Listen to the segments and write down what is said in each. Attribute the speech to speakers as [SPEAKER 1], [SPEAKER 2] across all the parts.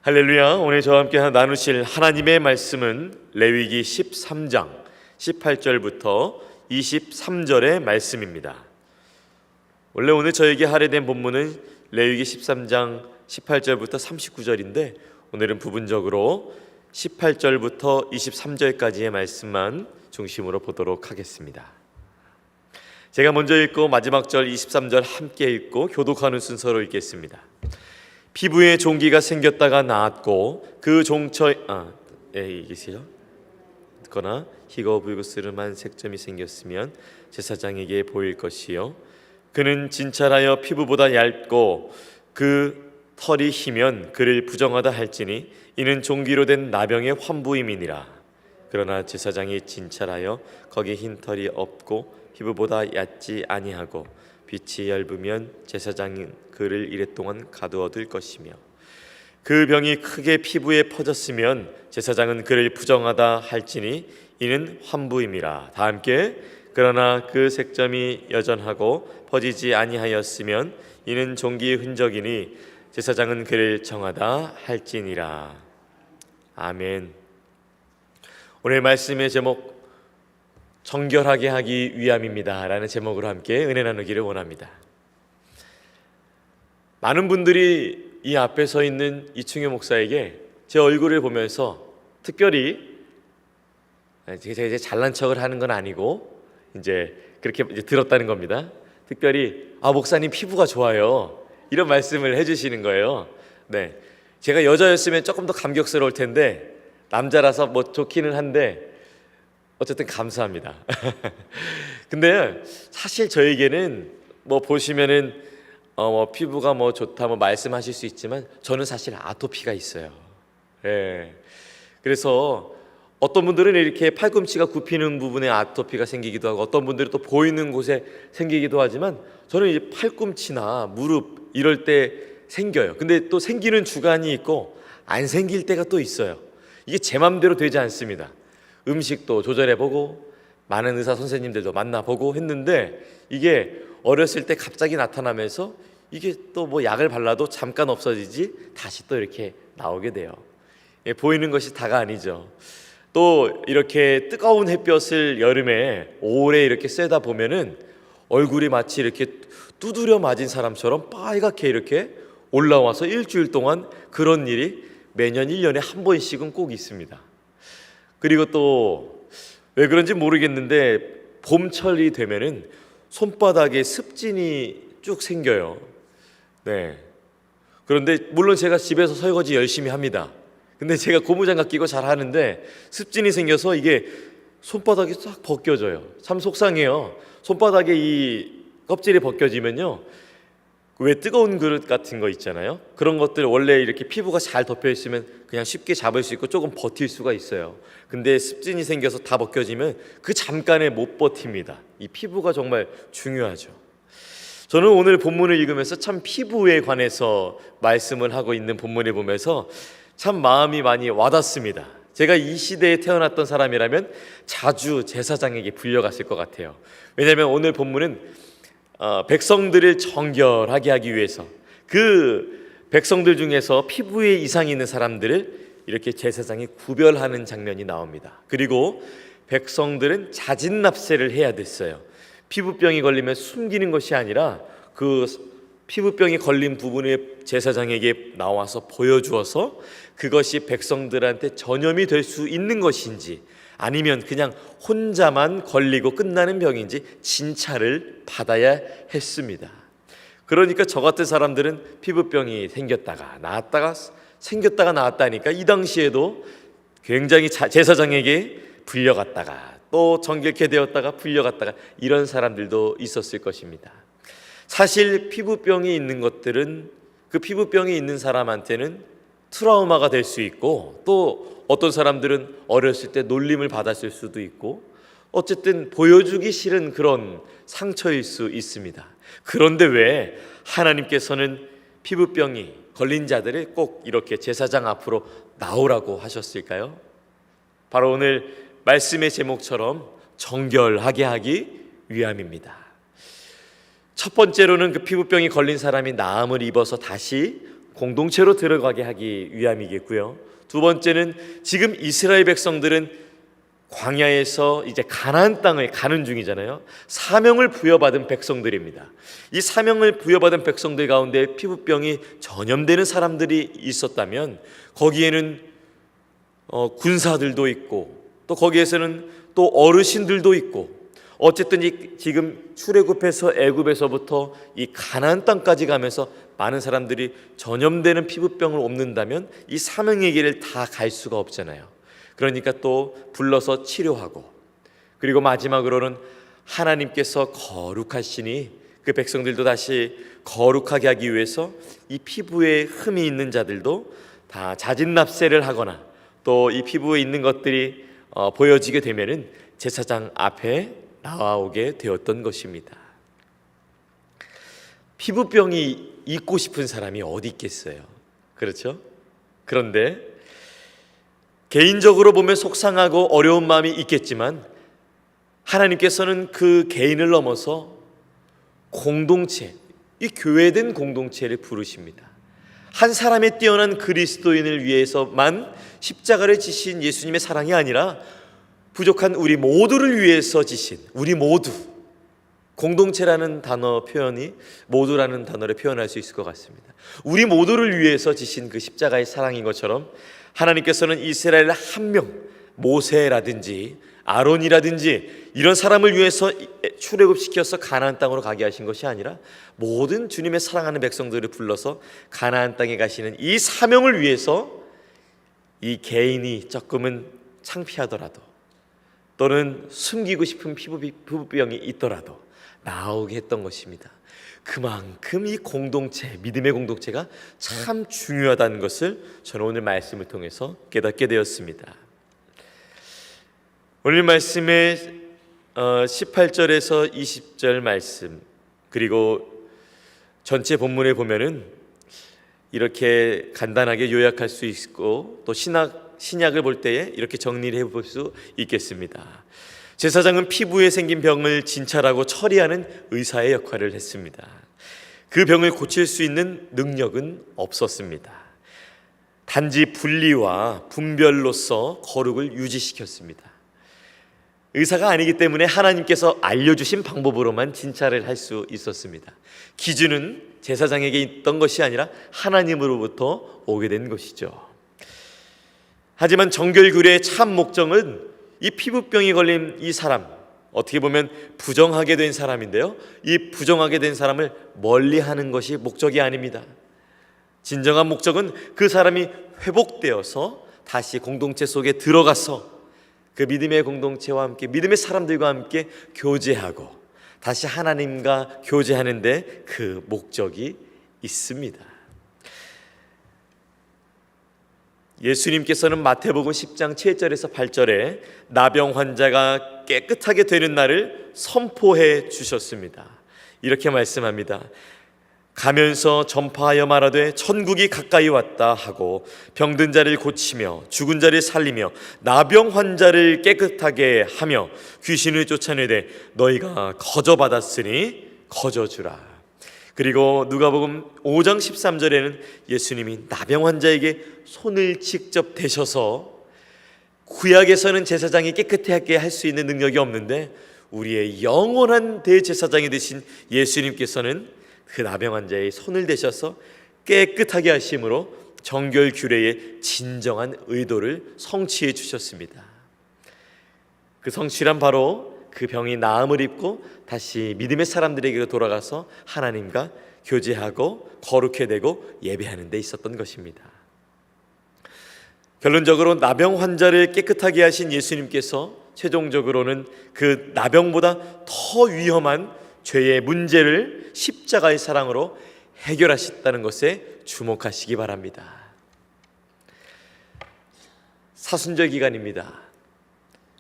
[SPEAKER 1] 할렐루야. 오늘 저와 함께 나누실 하나님의 말씀은 레위기 13장 18절부터 23절의 말씀입니다. 원래 오늘 저에게 할애된 본문은 레위기 13장 18절부터 39절인데 오늘은 부분적으로 18절부터 23절까지의 말씀만 중심으로 보도록 하겠습니다. 제가 먼저 읽고 마지막 절 23절 함께 읽고 교독하는 순서로 읽겠습니다. 피부에 종기가 생겼다가 나았고 그 종처에 이게요. 듣거나 희고 불그스름한 색점이 생겼으면 제사장에게 보일 것이요 그는 진찰하여 피부보다 얇고 그 털이 희면 그를 부정하다 할지니 이는 종기로 된 나병의 환부임이니라. 그러나 제사장이 진찰하여 거기 흰 털이 없고 피부보다 얕지 아니하고 빛이 얇으면 제사장은 그를 이랫동안 가두어둘 것이며 그 병이 크게 피부에 퍼졌으면 제사장은 그를 부정하다 할지니 이는 환부임이라. 다 함께 그러나 그 색점이 여전하고 퍼지지 아니하였으면 이는 종기의 흔적이니 제사장은 그를 정하다 할지니라. 아멘. 오늘 말씀의 제목 정결하게 하기 위함입니다 라는 제목으로 함께 은혜 나누기를 원합니다. 많은 분들이 이 앞에 서 있는 이충효 목사에게 제 얼굴을 보면서 특별히 제가 이제 잘난 척을 하는 건 아니고 이제 그렇게 들었다는 겁니다. 특별히 목사님 피부가 좋아요 이런 말씀을 해주시는 거예요. 네, 제가 여자였으면 조금 더 감격스러울 텐데 남자라서 뭐 좋기는 한데 어쨌든 감사합니다. 근데 사실 저에게는 뭐 보시면은 피부가 뭐 좋다 뭐 말씀하실 수 있지만 저는 사실 아토피가 있어요. 예. 그래서 어떤 분들은 이렇게 팔꿈치가 굽히는 부분에 아토피가 생기기도 하고 어떤 분들은 또 보이는 곳에 생기기도 하지만 저는 이제 팔꿈치나 무릎 이럴 때 생겨요. 근데 또 생기는 주간이 있고 안 생길 때가 또 있어요. 이게 제 맘대로 되지 않습니다. 음식도 조절해보고 많은 의사 선생님들도 만나보고 했는데 이게 어렸을 때 갑자기 나타나면서 이게 또 뭐 약을 발라도 잠깐 없어지지 다시 또 이렇게 나오게 돼요. 예, 보이는 것이 다가 아니죠. 또 이렇게 뜨거운 햇볕을 여름에 오래 이렇게 쐬다 보면은 얼굴이 마치 이렇게 두드려 맞은 사람처럼 빨갛게 이렇게 올라와서 일주일 동안 그런 일이 매년 1년에 한 번씩은 꼭 있습니다. 그리고 또 왜 그런지 모르겠는데 봄철이 되면은 손바닥에 습진이 쭉 생겨요. 네. 그런데 물론 제가 집에서 설거지 열심히 합니다. 근데 제가 고무장갑 끼고 잘 하는데 습진이 생겨서 이게 손바닥이 싹 벗겨져요. 참 속상해요. 손바닥에 이 껍질이 벗겨지면요, 왜 뜨거운 그릇 같은 거 있잖아요. 그런 것들 원래 이렇게 피부가 잘 덮여 있으면 그냥 쉽게 잡을 수 있고 조금 버틸 수가 있어요. 근데 습진이 생겨서 다 벗겨지면 그 잠깐에 못 버팁니다. 이 피부가 정말 중요하죠. 저는 오늘 본문을 읽으면서 참 피부에 관해서 말씀을 하고 있는 본문을 보면서 참 마음이 많이 와닿습니다. 제가 이 시대에 태어났던 사람이라면 자주 제사장에게 불려갔을 것 같아요. 왜냐하면 오늘 본문은 백성들을 정결하게 하기 위해서 그 백성들 중에서 피부에 이상이 있는 사람들을 이렇게 제사장이 구별하는 장면이 나옵니다. 그리고 백성들은 자진납세를 해야 됐어요. 피부병이 걸리면 숨기는 것이 아니라 그 피부병이 걸린 부분을 제사장에게 나와서 보여주어서 그것이 백성들한테 전염이 될 수 있는 것인지 아니면 그냥 혼자만 걸리고 끝나는 병인지 진찰을 받아야 했습니다. 그러니까 저 같은 사람들은 피부병이 생겼다가 나았다가 생겼다가 나았다니까 이 당시에도 굉장히 제사장에게 불려갔다가 또 정결케 되었다가 불려갔다가 이런 사람들도 있었을 것입니다. 사실 피부병이 있는 것들은 그 피부병이 있는 사람한테는 트라우마가 될 수 있고 또 어떤 사람들은 어렸을 때 놀림을 받았을 수도 있고 어쨌든 보여주기 싫은 그런 상처일 수 있습니다. 그런데 왜 하나님께서는 피부병이 걸린 자들을 꼭 이렇게 제사장 앞으로 나오라고 하셨을까요? 바로 오늘 말씀의 제목처럼 정결하게 하기 위함입니다. 첫 번째로는 그 피부병이 걸린 사람이 나음을 입어서 다시 공동체로 들어가게 하기 위함이겠고요. 두 번째는 지금 이스라엘 백성들은 광야에서 이제 가나안 땅을 가는 중이잖아요. 사명을 부여받은 백성들입니다. 이 사명을 부여받은 백성들 가운데 피부병이 전염되는 사람들이 있었다면 거기에는 군사들도 있고 또 거기에서는 또 어르신들도 있고, 어쨌든 지금 출애굽해서 애굽에서부터 이 가나안 땅까지 가면서 많은 사람들이 전염되는 피부병을 옮는다면 이 사명의 길을 다 갈 수가 없잖아요. 그러니까 또 불러서 치료하고, 그리고 마지막으로는 하나님께서 거룩하시니 그 백성들도 다시 거룩하게 하기 위해서 이 피부에 흠이 있는 자들도 다 자진납세를 하거나 또 이 피부에 있는 것들이 보여지게 되면은 제사장 앞에 나오게 되었던 것입니다. 피부병이 잊고 싶은 사람이 어디 있겠어요? 그렇죠? 그런데 개인적으로 보면 속상하고 어려운 마음이 있겠지만 하나님께서는 그 개인을 넘어서 공동체, 이 교회된 공동체를 부르십니다. 한 사람의 뛰어난 그리스도인을 위해서만 십자가를 지신 예수님의 사랑이 아니라 부족한 우리 모두를 위해서 지신, 우리 모두, 공동체라는 단어 표현이 모두라는 단어를 표현할 수 있을 것 같습니다. 우리 모두를 위해서 지신 그 십자가의 사랑인 것처럼 하나님께서는 이스라엘 한 명, 모세라든지 아론이라든지 이런 사람을 위해서 출애굽시켜서 가나안 땅으로 가게 하신 것이 아니라 모든 주님의 사랑하는 백성들을 불러서 가나안 땅에 가시는 이 사명을 위해서 이 개인이 조금은 창피하더라도 또는 숨기고 싶은 피부병이 있더라도 나오게 했던 것입니다. 그만큼 이 공동체, 믿음의 공동체가 참 중요하다는 것을 저는 오늘 말씀을 통해서 깨닫게 되었습니다. 오늘 말씀의 18절에서 20절 말씀, 그리고 전체 본문에 보면은 이렇게 간단하게 요약할 수 있고 또 신약을 볼 때에 이렇게 정리를 해볼 수 있겠습니다. 제사장은 피부에 생긴 병을 진찰하고 처리하는 의사의 역할을 했습니다. 그 병을 고칠 수 있는 능력은 없었습니다. 단지 분리와 분별로서 거룩을 유지시켰습니다. 의사가 아니기 때문에 하나님께서 알려주신 방법으로만 진찰을 할 수 있었습니다. 기준은 제사장에게 있던 것이 아니라 하나님으로부터 오게 된 것이죠. 하지만 정결규례의 참 목적은 이 피부병이 걸린 이 사람, 어떻게 보면 부정하게 된 사람인데요, 이 부정하게 된 사람을 멀리하는 것이 목적이 아닙니다. 진정한 목적은 그 사람이 회복되어서 다시 공동체 속에 들어가서 그 믿음의 공동체와 함께 믿음의 사람들과 함께 교제하고 다시 하나님과 교제하는데 그 목적이 있습니다. 예수님께서는 마태복음 10장 7절에서 8절에 나병 환자가 깨끗하게 되는 날을 선포해 주셨습니다. 이렇게 말씀합니다. 가면서 전파하여 말하되 천국이 가까이 왔다 하고 병든 자를 고치며 죽은 자를 살리며 나병 환자를 깨끗하게 하며 귀신을 쫓아내되 너희가 거저받았으니 거저주라. 그리고 누가복음 5장 13절에는 예수님이 나병 환자에게 손을 직접 대셔서 구약에서는 제사장이 깨끗하게 할 수 있는 능력이 없는데 우리의 영원한 대제사장이 되신 예수님께서는 그 나병 환자의 손을 대셔서 깨끗하게 하심으로 정결 규례의 진정한 의도를 성취해 주셨습니다. 그 성취란 바로 그 병이 나음을 입고 다시 믿음의 사람들에게로 돌아가서 하나님과 교제하고 거룩해 되고 예배하는 데 있었던 것입니다. 결론적으로 나병 환자를 깨끗하게 하신 예수님께서 최종적으로는 그 나병보다 더 위험한 죄의 문제를 십자가의 사랑으로 해결하셨다는 것에 주목하시기 바랍니다. 사순절 기간입니다.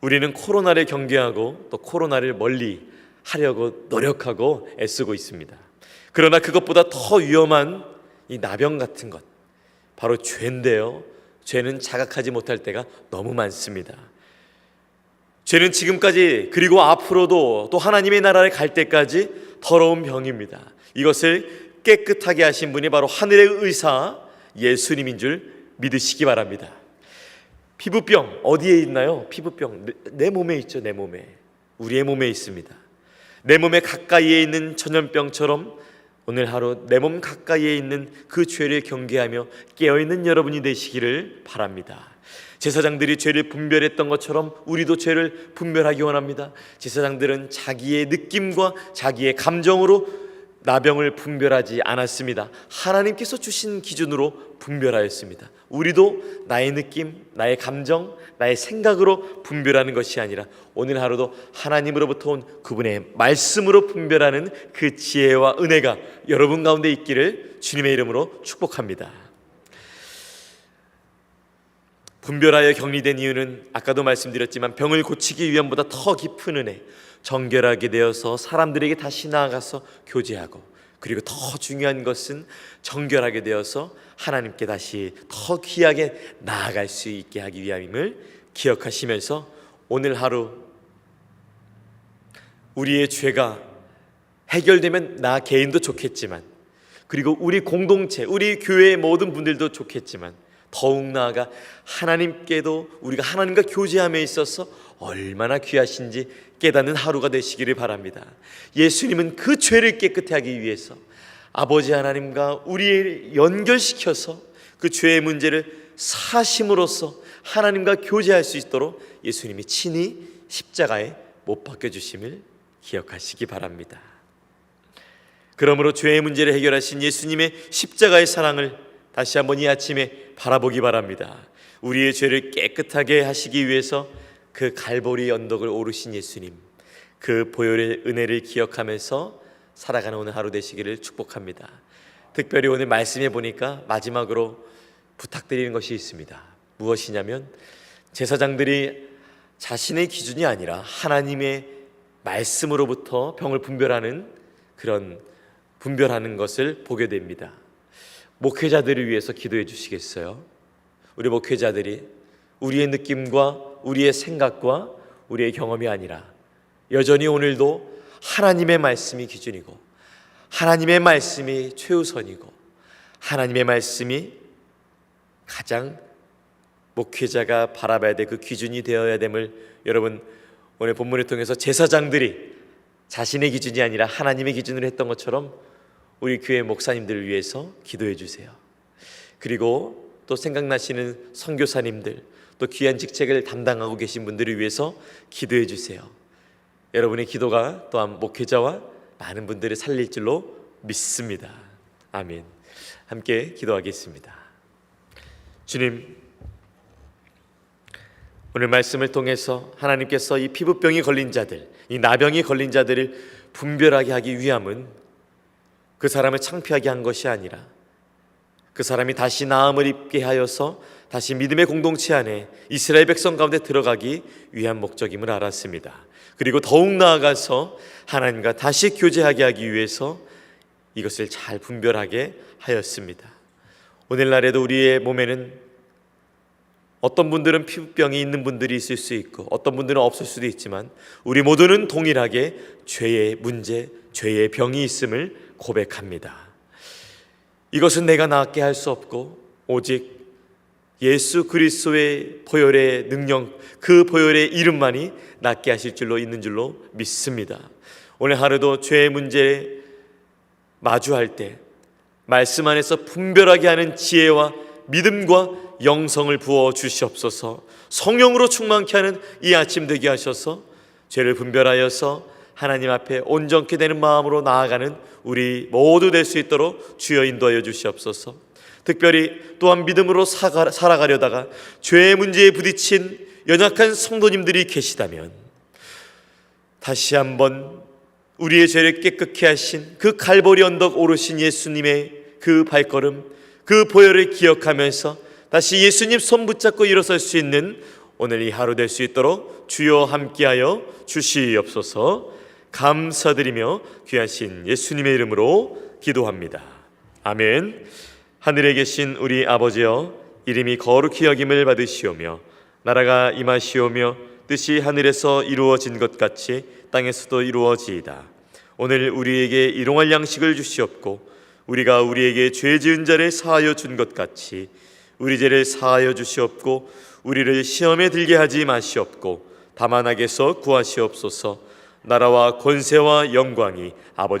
[SPEAKER 1] 우리는 코로나를 경계하고 또 코로나를 멀리 하려고 노력하고 애쓰고 있습니다. 그러나 그것보다 더 위험한 이 나병 같은 것, 바로 죄인데요. 죄는 자각하지 못할 때가 너무 많습니다. 죄는 지금까지 그리고 앞으로도 또 하나님의 나라에 갈 때까지 더러운 병입니다. 이것을 깨끗하게 하신 분이 바로 하늘의 의사 예수님인 줄 믿으시기 바랍니다. 피부병 어디에 있나요? 피부병 내 몸에 있죠. 내 몸에, 우리의 몸에 있습니다. 내 몸에 가까이에 있는 전염병처럼 오늘 하루 내 몸 가까이에 있는 그 죄를 경계하며 깨어있는 여러분이 되시기를 바랍니다. 제사장들이 죄를 분별했던 것처럼 우리도 죄를 분별하기 원합니다. 제사장들은 자기의 느낌과 자기의 감정으로 나병을 분별하지 않았습니다. 하나님께서 주신 기준으로 분별하였습니다. 우리도 나의 느낌, 나의 감정, 나의 생각으로 분별하는 것이 아니라 오늘 하루도 하나님으로부터 온 그분의 말씀으로 분별하는 그 지혜와 은혜가 여러분 가운데 있기를 주님의 이름으로 축복합니다. 분별하여 격리된 이유는 아까도 말씀드렸지만 병을 고치기 위함보다 더 깊은 은혜, 정결하게 되어서 사람들에게 다시 나아가서 교제하고, 그리고 더 중요한 것은 정결하게 되어서 하나님께 다시 더 귀하게 나아갈 수 있게 하기 위함임을 기억하시면서 오늘 하루 우리의 죄가 해결되면 나 개인도 좋겠지만, 그리고 우리 공동체, 우리 교회의 모든 분들도 좋겠지만, 더욱 나아가 하나님께도 우리가 하나님과 교제함에 있어서 얼마나 귀하신지 깨닫는 하루가 되시기를 바랍니다. 예수님은 그 죄를 깨끗하게 하기 위해서 아버지 하나님과 우리를 연결시켜서 그 죄의 문제를 사심으로써 하나님과 교제할 수 있도록 예수님이 친히 십자가에 못 박혀 주심을 기억하시기 바랍니다. 그러므로 죄의 문제를 해결하신 예수님의 십자가의 사랑을 다시 한번 이 아침에 바라보기 바랍니다. 우리의 죄를 깨끗하게 하시기 위해서 그 갈보리 언덕을 오르신 예수님, 그 보혈의 은혜를 기억하면서 살아가는 오늘 하루 되시기를 축복합니다. 특별히 오늘 말씀해 보니까 마지막으로 부탁드리는 것이 있습니다. 무엇이냐면 제사장들이 자신의 기준이 아니라 하나님의 말씀으로부터 병을 분별하는 그런 분별하는 것을 보게 됩니다. 목회자들을 위해서 기도해 주시겠어요? 우리 목회자들이 우리의 느낌과 우리의 생각과 우리의 경험이 아니라 여전히 오늘도 하나님의 말씀이 기준이고, 하나님의 말씀이 최우선이고, 하나님의 말씀이 가장 목회자가 바라봐야 될 그 기준이 되어야 됨을 여러분 오늘 본문을 통해서 제사장들이 자신의 기준이 아니라 하나님의 기준으로 했던 것처럼 우리 교회 목사님들을 위해서 기도해 주세요. 그리고 또 생각나시는 선교사님들, 또 귀한 직책을 담당하고 계신 분들을 위해서 기도해 주세요. 여러분의 기도가 또한 목회자와 많은 분들을 살릴 줄로 믿습니다. 아멘. 함께 기도하겠습니다. 주님, 오늘 말씀을 통해서 하나님께서 이 피부병이 걸린 자들, 이 나병이 걸린 자들을 분별하게 하기 위함은 그 사람을 창피하게 한 것이 아니라 그 사람이 다시 나음을 입게 하여서 다시 믿음의 공동체 안에 이스라엘 백성 가운데 들어가기 위한 목적임을 알았습니다. 그리고 더욱 나아가서 하나님과 다시 교제하게 하기 위해서 이것을 잘 분별하게 하였습니다. 오늘날에도 우리의 몸에는 어떤 분들은 피부병이 있는 분들이 있을 수 있고 어떤 분들은 없을 수도 있지만 우리 모두는 동일하게 죄의 문제, 죄의 병이 있음을 고백합니다. 이것은 내가 낫게 할 수 없고 오직 예수 그리스도의 보혈의 능력, 그 보혈의 이름만이 낫게 하실 줄로 있는 줄로 믿습니다. 오늘 하루도 죄의 문제에 마주할 때 말씀 안에서 분별하게 하는 지혜와 믿음과 영성을 부어 주시옵소서. 성령으로 충만케 하는 이 아침 되게 하셔서 죄를 분별하여서 하나님 앞에 온전케 되는 마음으로 나아가는 우리 모두 될 수 있도록 주여 인도하여 주시옵소서. 특별히 또한 믿음으로 살아가려다가 죄의 문제에 부딪힌 연약한 성도님들이 계시다면 다시 한번 우리의 죄를 깨끗게 하신 그 갈보리 언덕 오르신 예수님의 그 발걸음, 그 보혈을 기억하면서 다시 예수님 손 붙잡고 일어설 수 있는 오늘 이 하루 될 수 있도록 주여 함께하여 주시옵소서. 감사드리며 귀하신 예수님의 이름으로 기도합니다. 아멘. 하늘에 계신 우리 아버지여, 이름이 거룩히 여김을 받으시오며 나라가 임하시오며 뜻이 하늘에서 이루어진 것 같이 땅에서도 이루어지이다. 오늘 우리에게 일용할 양식을 주시옵고 우리가 우리에게 죄 지은 자를 사하여 준 것 같이 우리 죄를 사하여 주시옵고 우리를 시험에 들게 하지 마시옵고 다만 악에서 구하시옵소서. 나라와 권세와 영광이 아버지